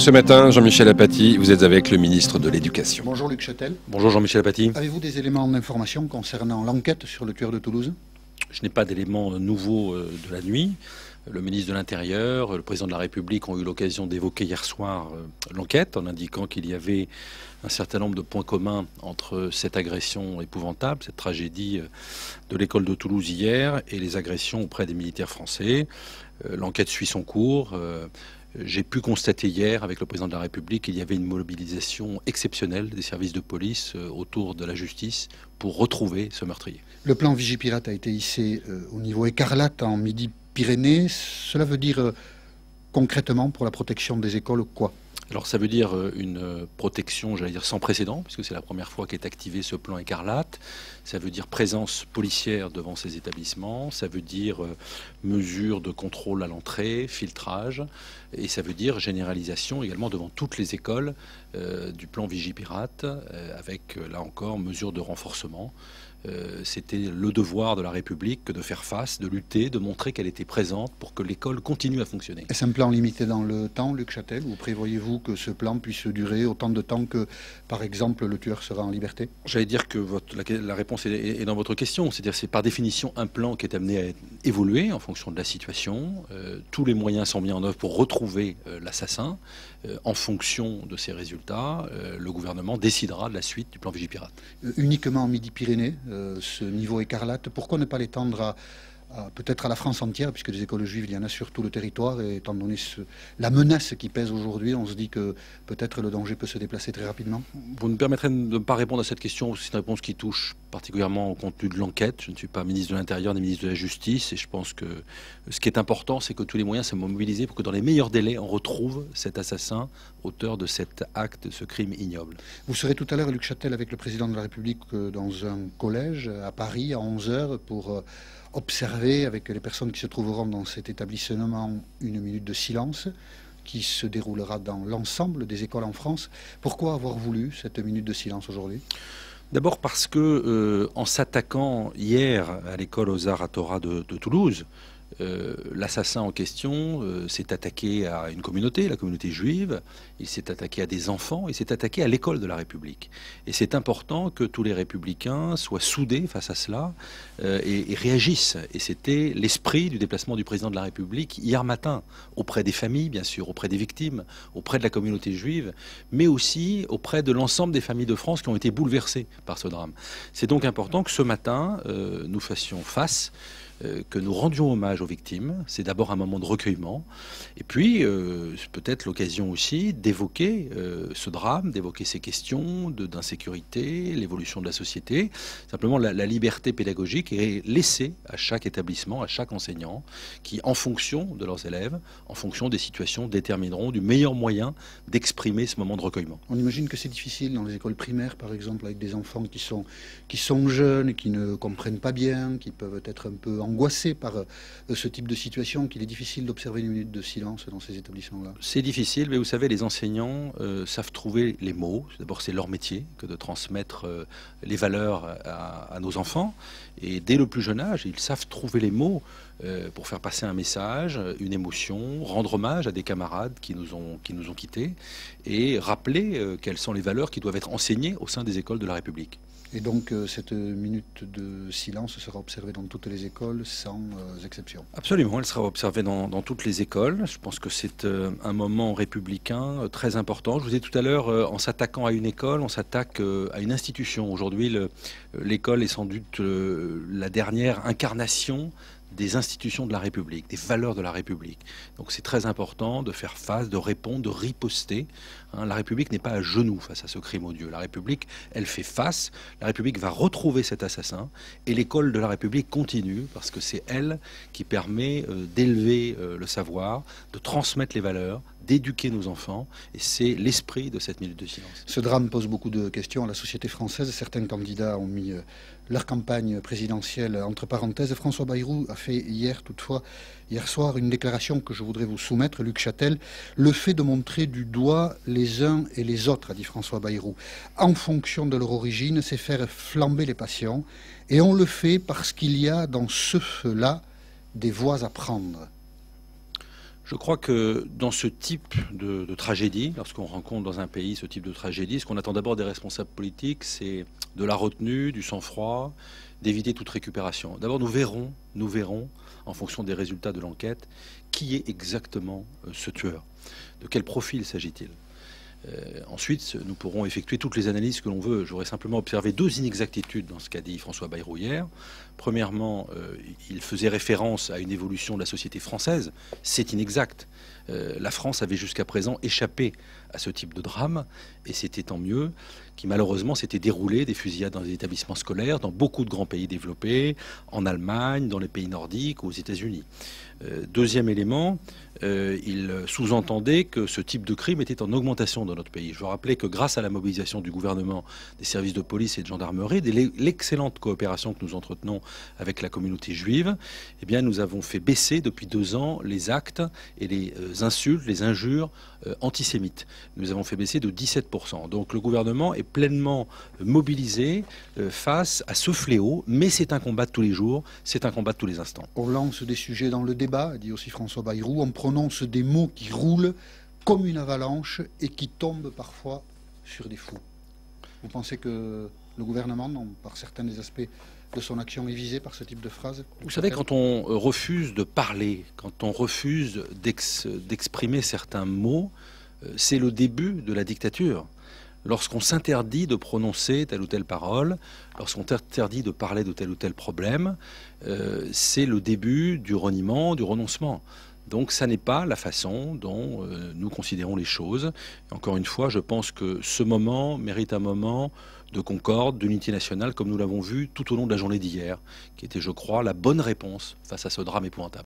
Ce matin, Jean-Michel Apathy, vous êtes avec le ministre de l'Éducation. Bonjour Luc Chatel. Bonjour Jean-Michel Apathy. Avez-vous des éléments d'information concernant l'enquête sur le tueur de Toulouse? Je n'ai pas d'éléments nouveaux de la nuit. Le ministre de l'Intérieur, le président de la République ont eu l'occasion d'évoquer hier soir l'enquête en indiquant qu'il y avait un certain nombre de points communs entre cette agression épouvantable, cette tragédie de l'école de Toulouse hier et les agressions auprès des militaires français. L'enquête suit son cours. J'ai pu constater hier, avec le président de la République, qu'il y avait une mobilisation exceptionnelle des services de police autour de la justice pour retrouver ce meurtrier. Le plan Vigipirate a été hissé au niveau écarlate en Midi-Pyrénées. Cela veut dire concrètement pour la protection des écoles quoi? Alors ça veut dire une protection, j'allais dire sans précédent, puisque c'est la première fois qu'est activé ce plan écarlate. Ça veut dire présence policière devant ces établissements. Ça veut dire mesures de contrôle à l'entrée, filtrage. Et ça veut dire généralisation également devant toutes les écoles du plan Vigipirate, avec là encore mesures de renforcement. C'était le devoir de la République que de faire face, de lutter, de montrer qu'elle était présente pour que l'école continue à fonctionner. Est-ce un plan limité dans le temps, Luc Chatel, ou prévoyez-vous que ce plan puisse durer autant de temps que, par exemple, le tueur sera en liberté? J'allais dire que la réponse est dans votre question, c'est-à-dire c'est par définition un plan qui est amené à évoluer en fonction de la situation. Tous les moyens sont mis en œuvre pour retrouver l'assassin. En fonction de ces résultats, le gouvernement décidera de la suite du plan Vigipirate. Uniquement en Midi-Pyrénées, ce niveau écarlate, pourquoi ne pas l'étendre peut-être à la France entière, puisque des écoles juives, il y en a sur tout le territoire, et étant donné la menace qui pèse aujourd'hui, on se dit que peut-être le danger peut se déplacer très rapidement. Vous me permettrez de ne pas répondre à cette question, c'est une réponse qui touche particulièrement au contenu de l'enquête. Je ne suis pas ministre de l'Intérieur ni ministre de la Justice, et je pense que ce qui est important, c'est que tous les moyens soient mobilisés pour que dans les meilleurs délais, on retrouve cet assassin, auteur de cet acte, de ce crime ignoble. Vous serez tout à l'heure, Luc Chatel, avec le président de la République dans un collège à Paris à 11 h pour observer avec les personnes qui se trouveront dans cet établissement une minute de silence qui se déroulera dans l'ensemble des écoles en France. Pourquoi avoir voulu cette minute de silence aujourd'hui? D'abord parce que, en s'attaquant hier à l'école aux Arts à Torah de Toulouse, l'assassin en question s'est attaqué à une communauté, la communauté juive, il s'est attaqué à des enfants, il s'est attaqué à l'école de la République. Et c'est important que tous les républicains soient soudés face à cela et réagissent. Et c'était l'esprit du déplacement du président de la République hier matin, auprès des familles, bien sûr, auprès des victimes, auprès de la communauté juive, mais aussi auprès de l'ensemble des familles de France qui ont été bouleversées par ce drame. C'est donc important que ce matin, nous fassions face, que nous rendions hommage aux victimes. C'est d'abord un moment de recueillement, et puis peut-être l'occasion aussi d'évoquer ce drame, d'évoquer ces questions d'insécurité, l'évolution de la société. Simplement, la liberté pédagogique est laissée à chaque établissement, à chaque enseignant, qui, en fonction de leurs élèves, en fonction des situations, détermineront du meilleur moyen d'exprimer ce moment de recueillement. On imagine que c'est difficile dans les écoles primaires, par exemple, avec des enfants qui sont jeunes, qui ne comprennent pas bien, qui peuvent être un peu angoissé par ce type de situation, qu'il est difficile d'observer une minute de silence dans ces établissements-là? C'est difficile, mais vous savez, les enseignants savent trouver les mots. D'abord, c'est leur métier que de transmettre les valeurs à nos enfants. Et dès le plus jeune âge, ils savent trouver les mots pour faire passer un message, une émotion, rendre hommage à des camarades qui nous ont quittés et rappeler quelles sont les valeurs qui doivent être enseignées au sein des écoles de la République. Et donc cette minute de silence sera observée dans toutes les écoles sans exception? Absolument, elle sera observée dans toutes les écoles. Je pense que c'est un moment républicain très important. Je vous ai dit tout à l'heure, en s'attaquant à une école, on s'attaque à une institution. Aujourd'hui, l'école est sans doute la dernière incarnation des institutions de la République, des valeurs de la République. Donc c'est très important de faire face, de répondre, de riposter. La République n'est pas à genoux face à ce crime odieux. La République, elle fait face. La République va retrouver cet assassin et l'école de la République continue parce que c'est elle qui permet d'élever le savoir, de transmettre les valeurs, d'éduquer nos enfants, et c'est l'esprit de cette minute de silence. Ce drame pose beaucoup de questions à la société française. Certains candidats ont mis leur campagne présidentielle entre parenthèses. François Bayrou a fait hier soir, une déclaration que je voudrais vous soumettre, Luc Chatel. Le fait de montrer du doigt les uns et les autres, a dit François Bayrou, en fonction de leur origine, c'est faire flamber les passions. Et on le fait parce qu'il y a dans ce feu-là des voies à prendre. Je crois que dans ce type de tragédie, lorsqu'on rencontre dans un pays ce type de tragédie, ce qu'on attend d'abord des responsables politiques, c'est de la retenue, du sang-froid, d'éviter toute récupération. D'abord, nous verrons, en fonction des résultats de l'enquête, qui est exactement ce tueur. De quel profil s'agit-il ? Ensuite, nous pourrons effectuer toutes les analyses que l'on veut. J'aurais simplement observé deux inexactitudes dans ce qu'a dit François Bayrou hier. Premièrement, il faisait référence à une évolution de la société française. C'est inexact. La France avait jusqu'à présent échappé à ce type de drame, et c'était tant mieux, qui malheureusement s'était déroulé des fusillades dans les établissements scolaires, dans beaucoup de grands pays développés, en Allemagne, dans les pays nordiques, aux États-Unis. Deuxième élément, il sous-entendait que ce type de crime était en augmentation dans notre pays. Je veux rappeler que grâce à la mobilisation du gouvernement, des services de police et de gendarmerie, l'excellente coopération que nous entretenons avec la communauté juive, eh bien, nous avons fait baisser depuis 2 ans les actes et les insultes, les injures antisémites. Nous avons fait baisser de 17%. Donc le gouvernement est pleinement mobilisé face à ce fléau, mais c'est un combat de tous les jours, c'est un combat de tous les instants. On lance des sujets dans le débat, dit aussi François Bayrou, on prononce des mots qui roulent comme une avalanche et qui tombent parfois sur des fous. Vous pensez que le gouvernement, par certains des aspects de son action, est visé par ce type de phrase? Vous savez, quand on refuse de parler, quand on refuse d'exprimer certains mots, c'est le début de la dictature. Lorsqu'on s'interdit de prononcer telle ou telle parole, lorsqu'on s'interdit de parler de tel ou tel problème, c'est le début du reniement, du renoncement. Donc ça n'est pas la façon dont nous considérons les choses. Et encore une fois, je pense que ce moment mérite un moment de concorde, d'unité nationale, comme nous l'avons vu tout au long de la journée d'hier, qui était, je crois, la bonne réponse face à ce drame épouvantable.